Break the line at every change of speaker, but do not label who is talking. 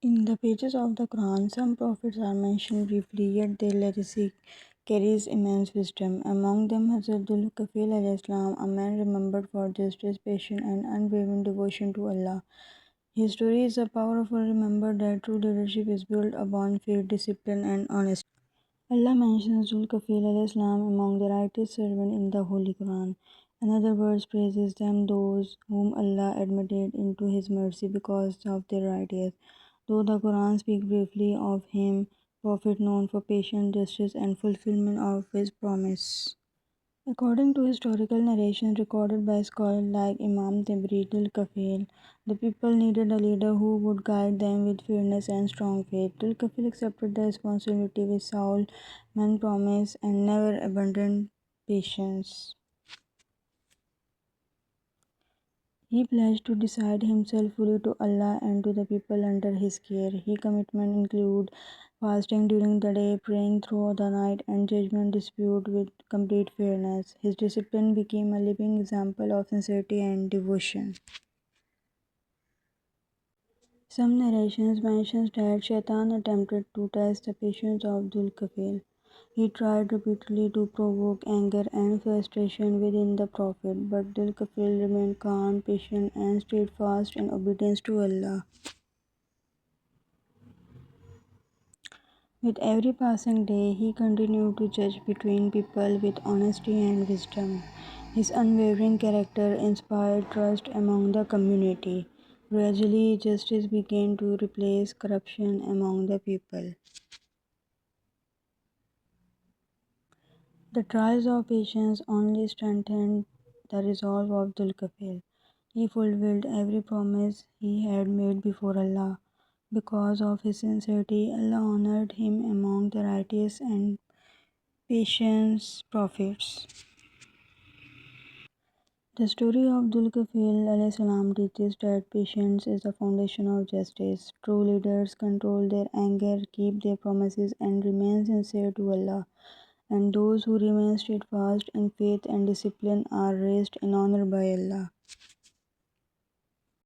In the pages of the Quran, some prophets are mentioned briefly, yet their legacy carries immense wisdom. Among them, Hazrat Dhul-Kifl, Islam, a man remembered for justice, patience, and unwavering devotion to Allah. His story is a powerful reminder that true leadership is built upon faith, discipline, and honesty. Allah mentions Dhul-Kifl Islam among the righteous servants in the Holy Quran. In other words, praises them those whom Allah admitted into His mercy because of their righteousness. Though the Quran speaks briefly of him, prophet known for patience, justice, and fulfillment of his promise. According to historical narrations recorded by scholars like Imam Tabari Dhul-Kifl, the people needed a leader who would guide them with fairness and strong faith. Dhul-Kifl accepted the responsibility with soul, man promise, and never abandoned patience. He pledged to decide himself fully to Allah and to the people under his care. His commitment included fasting during the day, praying through the night, and judgment dispute with complete fairness. His discipline became a living example of sincerity and devotion. Some narrations mention that Shaitan attempted to test the patience of Dhul-Kifl. He tried repeatedly to provoke anger and frustration within the Prophet, but Dhul-Kifl remained calm, patient, and steadfast in obedience to Allah. With every passing day, he continued to judge between people with honesty and wisdom. His unwavering character inspired trust among the community. Gradually, justice began to replace corruption among the people. The trials of patience only strengthened the resolve of Dhul-Kifl. He fulfilled every promise he had made before Allah. Because of his sincerity, Allah honored him among the righteous and patient prophets. The story of Dhul-Kifl salam teaches that patience is the foundation of justice. True leaders control their anger, keep their promises, and remain sincere to Allah. And those who remain steadfast in faith and discipline are raised in honor by Allah.